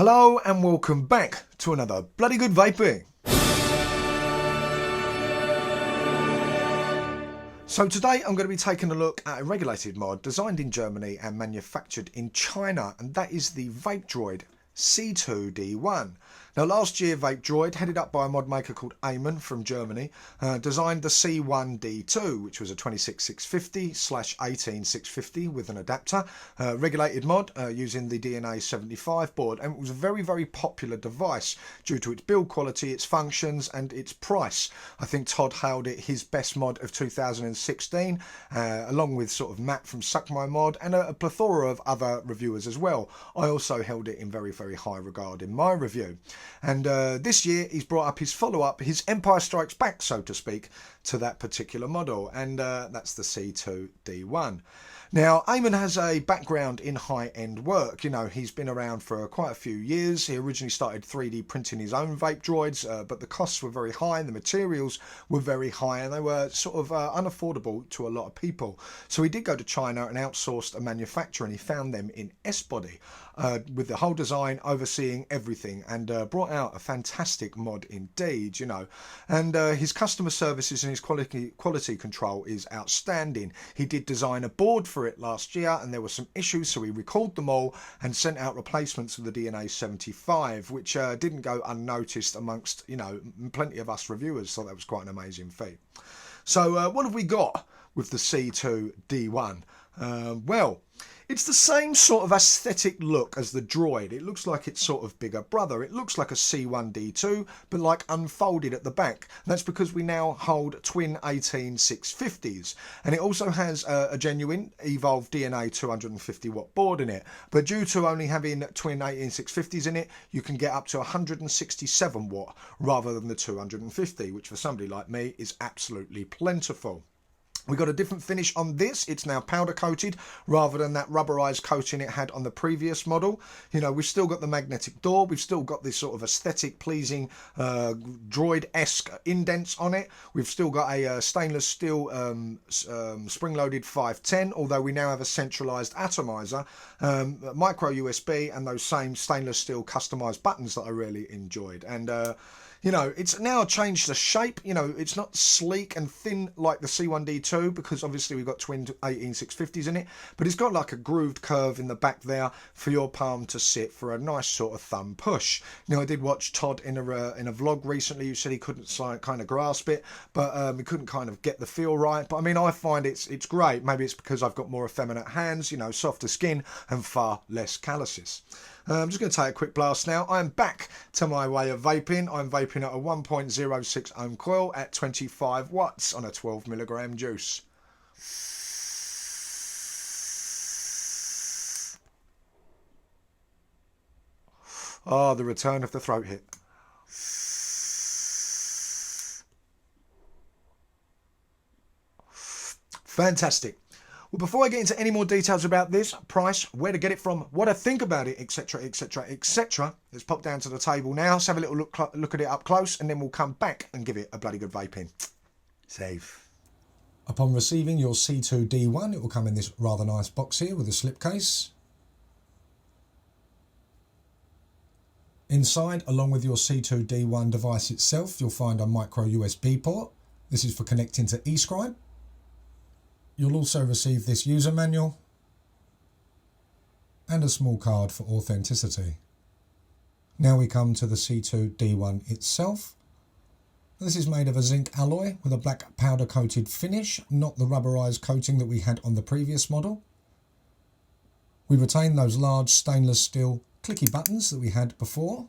Hello and welcome back to another bloody good vaping. So today I'm going to be taking a look at a regulated mod designed in Germany and manufactured in China, and that is the Vape Droid C2D1. Now last year Vape Droid, headed up by a mod maker called Eamon from Germany, designed the C1D2, which was a 26650/18650 with an adapter, regulated mod using the DNA 75 board, and it was a very, very popular device due to its build quality, its functions and its price. I think Todd hailed it his best mod of 2016, along with sort of Matt from Suck My Mod and a plethora of other reviewers as well. I also held it in very, very high regard in my review. And this year he's brought up his follow-up, his Empire Strikes Back, so to speak, to that particular model, and that's the C2D1. Now, Eamon has a background in high-end work. You know, he's been around for quite a few years. He originally started 3D printing his own vape droids, but the costs were very high and the materials were very high, and they were sort of unaffordable to a lot of people. So he did go to China and outsourced a manufacturer, and he found them in S-Body, with the whole design overseeing everything, and brought out a fantastic mod indeed, you know. And his customer services and his quality control is outstanding. He did design a board for it last year, and there were some issues, so he recalled them all and sent out replacements of the DNA 75, which didn't go unnoticed amongst, you know, plenty of us reviewers. So that was quite an amazing feat. So what have we got with the C2D1? Well, it's the same sort of aesthetic look as the Droid. It looks like its sort of bigger brother. It looks like a C1D2, but like unfolded at the back. And that's because we now hold twin 18650s. And it also has a genuine Evolve DNA 250 watt board in it. But due to only having twin 18650s in it, you can get up to 167 watt rather than the 250, which for somebody like me is absolutely plentiful. We got a different finish on this. It's now powder coated rather than that rubberized coating it had on the previous model. You know, we've still got the magnetic door. We've still got this sort of aesthetic pleasing droid-esque indents on it. We've still got a stainless steel spring-loaded 510, although we now have a centralized atomizer, micro USB, and those same stainless steel customized buttons that I really enjoyed. And you know, it's now changed the shape. You know, it's not sleek and thin like the C1D2, because obviously we've got twin 18650s in it, but it's got like a grooved curve in the back there for your palm to sit for a nice sort of thumb push. Now, I did watch Todd in a vlog recently who said he couldn't kind of grasp it, but he couldn't kind of get the feel right. But I mean, I find it's great. Maybe it's because I've got more effeminate hands, you know, softer skin and far less calluses. I'm just going to take a quick blast now. I'm back to my way of vaping. I'm vaping at a 1.06 ohm coil at 25 watts on a 12 milligram juice. Oh, the return of the throat hit. Fantastic. Well, before I get into any more details about this, price, where to get it from, what I think about it, etc, etc, etc, let's pop down to the table now. Let's have a little look at it up close, and then we'll come back and give it a bloody good vaping. Save. Upon receiving your C2D1, it will come in this rather nice box here with a slipcase. Inside, along with your C2D1 device itself, you'll find a micro USB port. This is for connecting to Escribe. You'll also receive this user manual and a small card for authenticity. Now we come to the C2D1 itself. This is made of a zinc alloy with a black powder coated finish, not the rubberized coating that we had on the previous model. We retain those large stainless steel clicky buttons that we had before,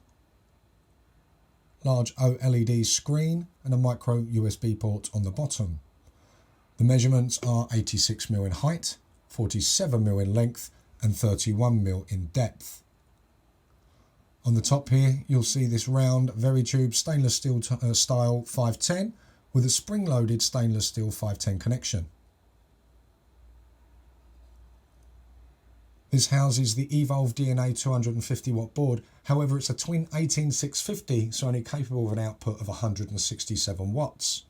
large OLED screen and a micro USB port on the bottom. The measurements are 86mm in height, 47mm in length and 31mm in depth. On the top here you'll see this round Veritube stainless steel style 510 with a spring-loaded stainless steel 510 connection. This houses the Evolve DNA 250 watt board, however it's a twin 18650, so only capable of an output of 167 watts.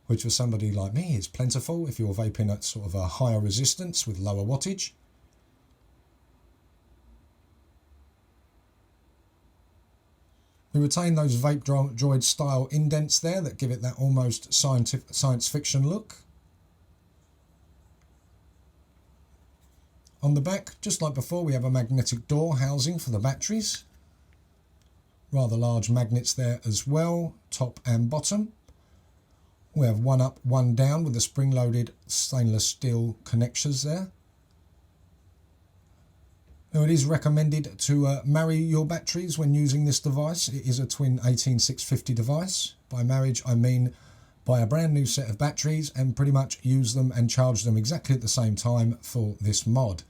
Which for somebody like me is plentiful if you're vaping at sort of a higher resistance with lower wattage. We retain those Vape Droid style indents there that give it that almost science fiction look. On the back, just like before, we have a magnetic door housing for the batteries. Rather large magnets there as well, top and bottom. We have one up, one down with the spring-loaded stainless steel connectors there. Now it is recommended to marry your batteries when using this device. It is a twin 18650 device. By marriage I mean buy a brand new set of batteries and pretty much use them and charge them exactly at the same time for this mod.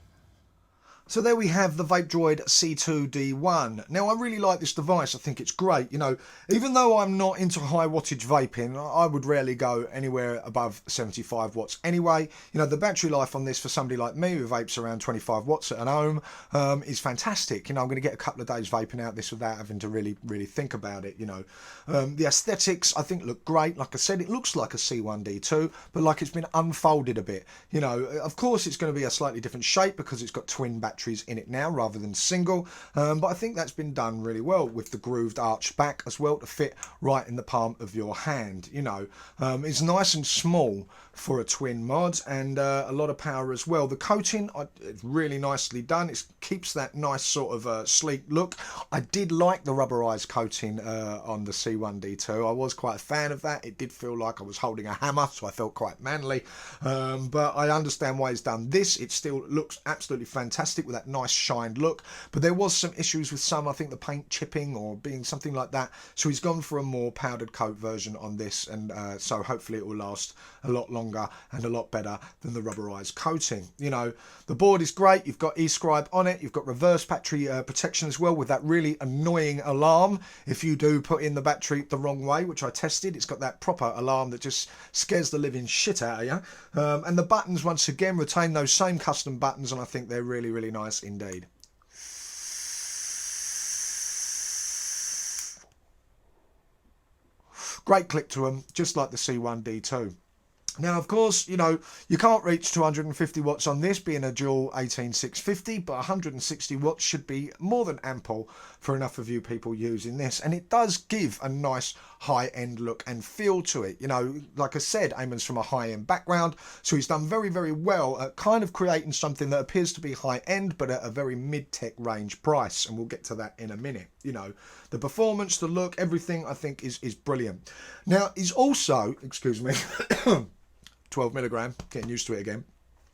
So there we have the Vape Droid C2D1. Now, I really like this device. I think it's great. You know, even though I'm not into high wattage vaping, I would rarely go anywhere above 75 watts anyway. You know, the battery life on this for somebody like me who vapes around 25 watts at home is fantastic. You know, I'm going to get a couple of days vaping out this without having to really think about it, you know. The aesthetics, I think, look great. Like I said, it looks like a C1D2, but like it's been unfolded a bit. You know, of course, it's going to be a slightly different shape because it's got twin batteries in it now rather than single, but I think that's been done really well with the grooved arch back as well to fit right in the palm of your hand. You know, it's nice and small for a twin mod and a lot of power as well. The coating, it's really nicely done. It keeps that nice sort of sleek look. I did like the rubberized coating on the C1D2. I was quite a fan of that. It did feel like I was holding a hammer, so I felt quite manly, but I understand why he's done this. It still looks absolutely fantastic with that nice shined look, but there was some issues with some, I think the paint chipping or being something like that, so he's gone for a more powdered coat version on this, and so hopefully it will last a lot longer and a lot better than the rubberized coating. You know, the board is great. You've got Escribe on it. You've got reverse battery protection as well with that really annoying alarm if you do put in the battery the wrong way, which I tested. It's got that proper alarm that just scares the living shit out of you. And the buttons, once again, retain those same custom buttons, and I think they're really nice indeed. Great click to them, just like the C1D2. Now, of course, you know, you can't reach 250 watts on this being a dual 18650, but 160 watts should be more than ample for enough of you people using this. And it does give a nice high-end look and feel to it. You know, like I said, Eamon's from a high-end background, so he's done very well at kind of creating something that appears to be high-end, but at a very mid-tech range price. And we'll get to that in a minute. You know, the performance, the look, everything I think is brilliant. Now, he's also, excuse me, 12 milligram, getting used to it again.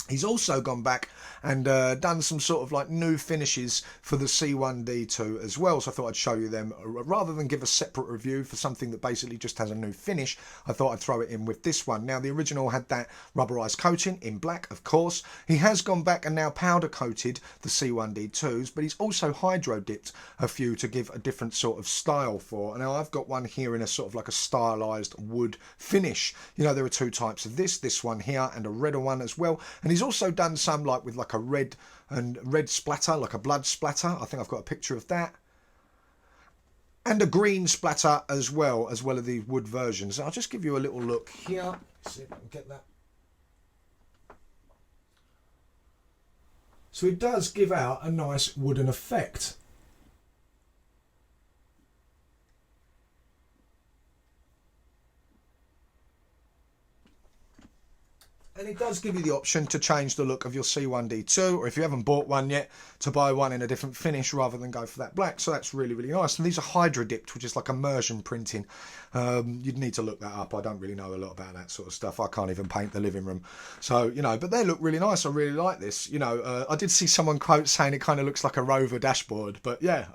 He's also gone back and done some sort of like new finishes for the C1D2 as well. So I thought I'd show you them rather than give a separate review for something that basically just has a new finish. I thought I'd throw it in with this one. Now, the original had that rubberized coating in black, of course. He has gone back and now powder coated the C1D2s, but he's also hydro dipped a few to give a different sort of style for. Now, I've got one here in a sort of like a stylized wood finish. You know, there are two types of this one here and a redder one as well. And he's also done some like with like a red splatter, like a blood splatter. I think I've got a picture of that. And a green splatter as well as the wood versions. I'll just give you a little look here. See if I can get that. So it does give out a nice wooden effect. And it does give you the option to change the look of your C1D2, or if you haven't bought one yet, to buy one in a different finish rather than go for that black. So that's really nice. And these are hydro dipped, which is like immersion printing. You'd need to look that up. I don't really know a lot about that sort of stuff. I can't even paint the living room. So, you know, but they look really nice. I really like this. You know, I did see someone quote saying it kind of looks like a Rover dashboard, but yeah,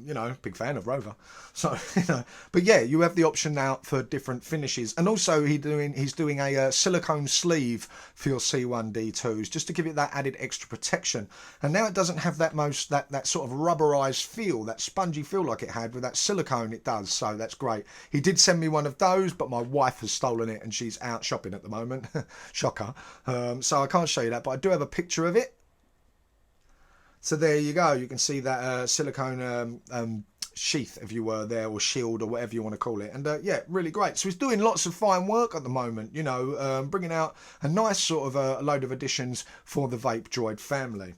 you know, big fan of Rover. So, you know, but yeah, you have the option now for different finishes. And also he's doing a silicone sleeve for your C1D2s just to give it that added extra protection. And now it doesn't have that that sort of rubberized feel, that spongy feel like it had with that silicone. It does, so that's great. He did send me one of those, but my wife has stolen it and she's out shopping at the moment. Shocker. So I can't show you that, but I do have a picture of it. So there you go. You can see that silicone sheath, if you were there, or shield, or whatever you want to call it. And yeah, really great. So he's doing lots of fine work at the moment, you know, bringing out a nice sort of a load of additions for the Vape Droid family.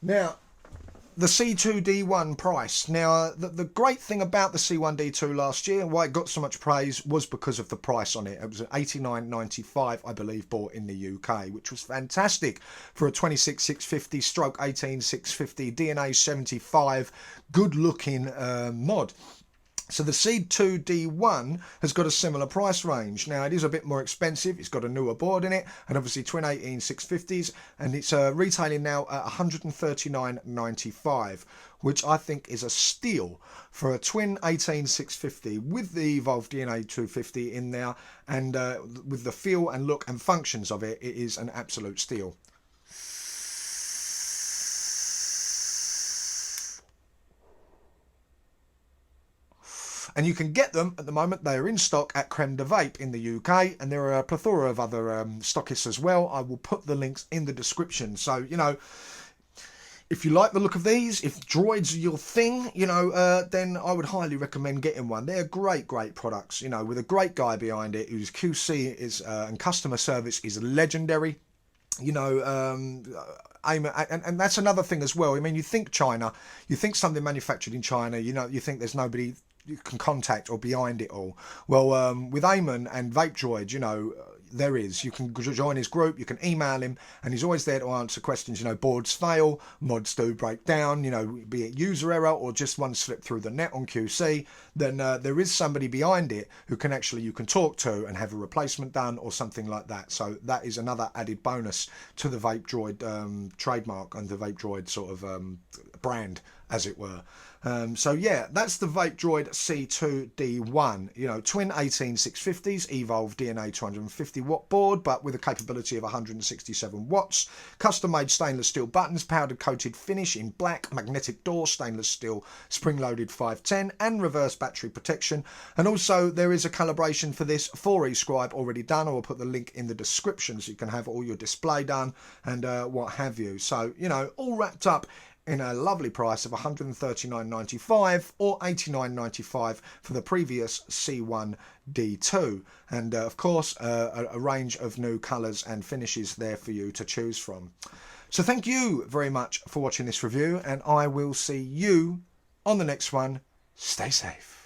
Now, the C2D1 price. Now, the great thing about the C1D2 last year, why it got so much praise, was because of the price on it. It was at $89.95, I believe, bought in the UK, which was fantastic for a 26650 stroke 18650 DNA 75 good-looking mod. So the C2D1 has got a similar price range. Now, it is a bit more expensive. It's got a newer board in it, and obviously twin 18650s, and it's retailing now at $139.95, which I think is a steal for a twin 18650 with the Evolved DNA 250 in there, and with the feel and look and functions of it, it is an absolute steal. And you can get them at the moment. They are in stock at Creme de Vape in the UK, and there are a plethora of other stockists as well. I will put the links in the description. So, you know, if you like the look of these, if droids are your thing, you know, then I would highly recommend getting one. They're great products, you know, with a great guy behind it whose QC is and customer service is legendary. You know, and that's another thing as well. I mean, you think China, you think something manufactured in China, you know, you think there's nobody you can contact or behind it all. Well, with Eamon and Vape Droid, you know, there is. You can join his group, you can email him, and he's always there to answer questions. You know, boards fail, mods do break down, you know, be it user error or just one slip through the net on QC, then there is somebody behind it who can actually, you can talk to and have a replacement done or something like that. So that is another added bonus to the Vape Droid trademark and the Vape Droid sort of brand, as it were. So yeah, that's the Vape Droid C2D1, you know, twin 18650s, Evolved DNA 250 watt board, but with a capability of 167 watts, custom made stainless steel buttons, powder coated finish in black, magnetic door, stainless steel spring loaded 510 and reverse battery protection. And also there is a calibration for this for Escribe already done. I will put the link in the description so you can have all your display done and what have you. So, you know, all wrapped up in a lovely price of $139.95 or $89.95 for the previous C1D2, and of course a range of new colours and finishes there for you to choose from. So thank you very much for watching this review, and I will see you on the next one. Stay safe.